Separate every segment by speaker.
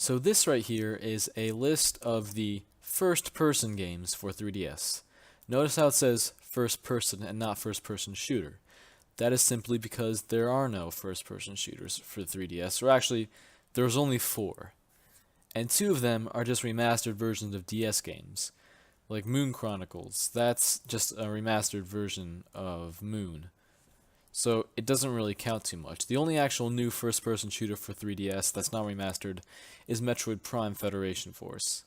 Speaker 1: So this right here is a list of the first-person games for 3DS. Notice how it says first-person and not first-person shooter. That is simply because there are no first-person shooters for 3DS, or actually, there's only 4. And 2 of them are just remastered versions of DS games, like Moon Chronicles. That's just a remastered version of Moon. So it doesn't really count too much. The only actual new first-person shooter for 3DS that's not remastered is Metroid Prime Federation Force.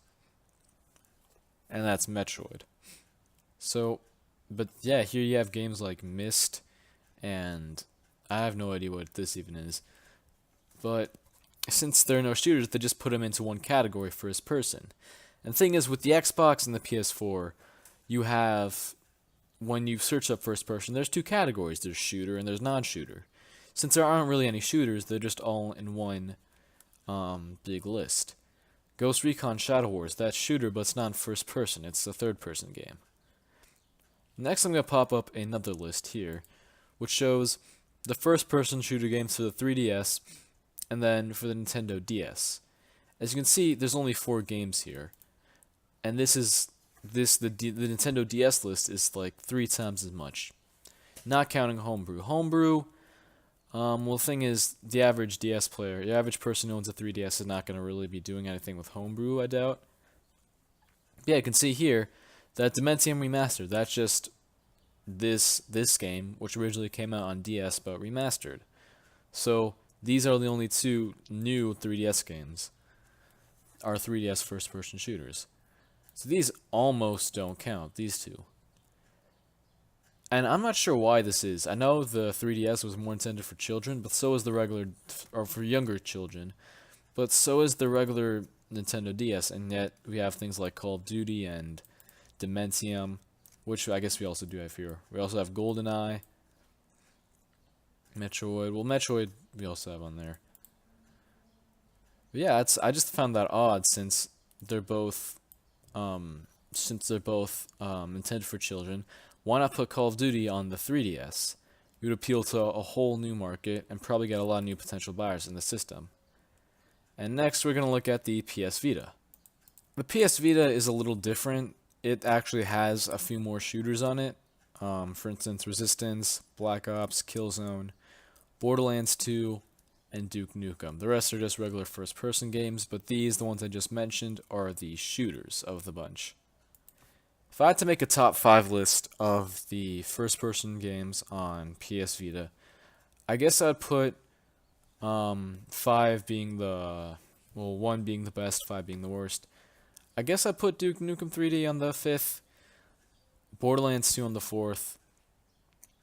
Speaker 1: And that's Metroid. So, but yeah, here you have games like Myst, and I have no idea what this even is. But since there are no shooters, they just put them into one category, first person. And the thing is, with the Xbox and the PS4, you have, when you search up first person, there's 2 categories. There's shooter and there's non-shooter. Since there aren't really any shooters, they're just all in one big list. Ghost Recon Shadow Wars, that's shooter, but it's not first person. It's a third person game. Next, I'm going to pop up another list here, which shows the first person shooter games for the 3DS, and then for the Nintendo DS. As you can see, there's only 4 games here. And the Nintendo DS list is like 3 times as much. Not counting Homebrew. Homebrew, well, the thing is, the average DS player, the average person who owns a 3DS is not going to really be doing anything with Homebrew, I doubt. Yeah, you can see here that Dementium Remastered, that's just this game, which originally came out on DS but remastered. So these are the only 2 new 3DS games, are 3DS first-person shooters. So these almost don't count, these 2. And I'm not sure why this is. I know the 3DS was more intended for children, but so is the regular, or for younger children, but so is the regular Nintendo DS, and yet we have things like Call of Duty and Dementium, which I guess we also do have here. We also have GoldenEye, Metroid. Well, Metroid we also have on there. But yeah, I just found that odd since they're both intended for children. Why not put Call of Duty on the 3DS? You would appeal to a whole new market and probably get a lot of new potential buyers in the system. And next, we're going to look at the PS Vita. The PS Vita is a little different. It actually has a few more shooters on it. For instance, Resistance, Black Ops, Killzone, Borderlands 2, and Duke Nukem. The rest are just regular first-person games, but these, the ones I just mentioned, are the shooters of the bunch. If I had to make a top 5 list of the first-person games on PS Vita, I guess I'd put 5 being the, well, 1 being the best, 5 being the worst. I guess I'd put Duke Nukem 3D on the 5th, Borderlands 2 on the 4th,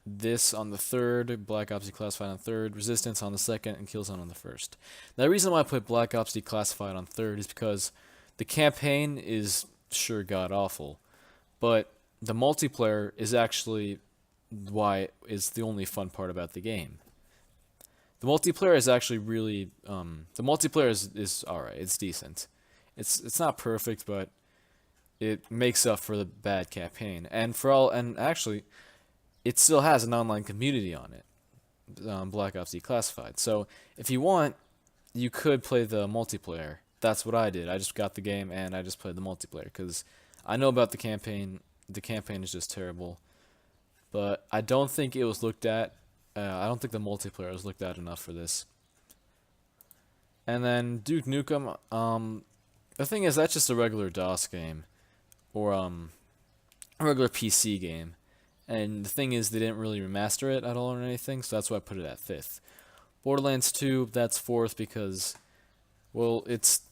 Speaker 1: this on the 3rd, Black Ops Declassified on 3rd, Resistance on the 2nd, and Killzone on the 1st. Now, the reason why I put Black Ops Declassified on 3rd is because the campaign is sure god-awful, but the multiplayer is actually is the only fun part about the game. The multiplayer is actually really, the multiplayer is alright, it's decent. It's not perfect, but it makes up for the bad campaign. And actually, it still has an online community on it, Black Ops Declassified. So if you want, you could play the multiplayer. That's what I did. I just got the game and I just played the multiplayer because I know about the campaign. The campaign is just terrible, but I don't think it was looked at. I don't think the multiplayer was looked at enough for this. And then Duke Nukem. The thing is, that's just a regular DOS game, or a regular PC game. And the thing is, they didn't really remaster it at all or anything, so that's why I put it at 5th. Borderlands 2, that's 4th because, well, it's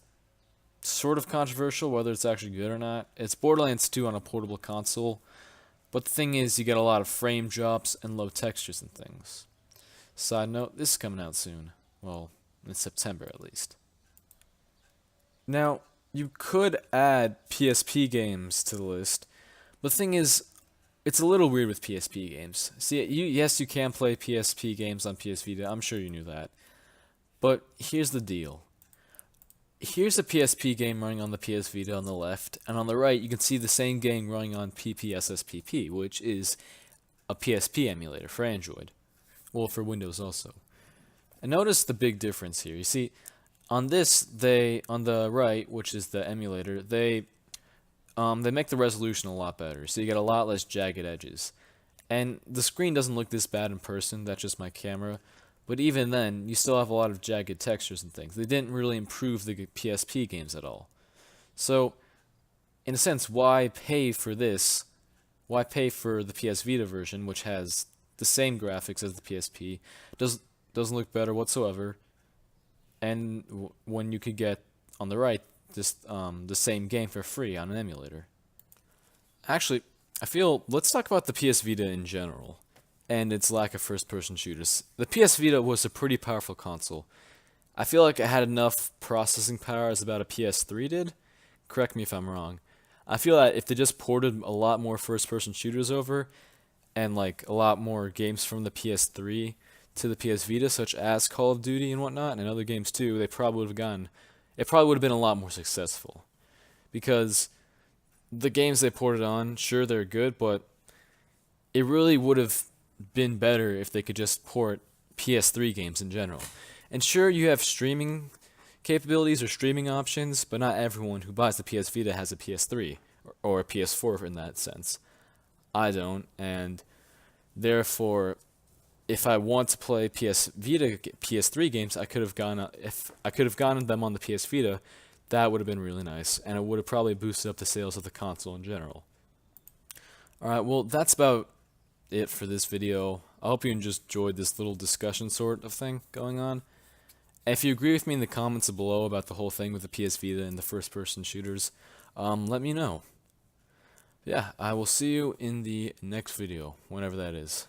Speaker 1: sort of controversial whether it's actually good or not. It's Borderlands 2 on a portable console, but the thing is, you get a lot of frame drops and low textures and things. Side note, this is coming out soon. Well, in September at least. Now, you could add PSP games to the list, but the thing is, it's a little weird with PSP games. See, yes, you can play PSP games on PS Vita. I'm sure you knew that. But here's the deal. Here's a PSP game running on the PS Vita on the left, and on the right you can see the same game running on PPSSPP, which is a PSP emulator for Android. Well, for Windows also. And notice the big difference here. You see, On this, on the right, which is the emulator, they make the resolution a lot better, so you get a lot less jagged edges. And the screen doesn't look this bad in person, that's just my camera. But even then, you still have a lot of jagged textures and things. They didn't really improve the PSP games at all. So, in a sense, why pay for this? Why pay for the PS Vita version, which has the same graphics as the PSP, doesn't look better whatsoever, and when you could get, on the right, just the same game for free on an emulator. Actually, let's talk about the PS Vita in general, and its lack of first-person shooters. The PS Vita was a pretty powerful console. I feel like it had enough processing power as about a PS3 did. Correct me if I'm wrong. I feel that if they just ported a lot more first-person shooters over, and like a lot more games from the PS3 to the PS Vita, such as Call of Duty and whatnot, and other games too, it probably would have been a lot more successful. Because the games they ported on, sure, they're good, but it really would have been better if they could just port PS3 games in general. And sure, you have streaming capabilities or streaming options, but not everyone who buys the PS Vita has a PS3 or a PS4 in that sense. I don't, and therefore, if I want to play PS Vita, PS3 games, if I could have gotten them on the PS Vita, that would have been really nice, and it would have probably boosted up the sales of the console in general. Alright, well, that's about it for this video. I hope you just enjoyed this little discussion sort of thing going on. If you agree with me in the comments below about the whole thing with the PS Vita and the first-person shooters, let me know. Yeah, I will see you in the next video, whenever that is.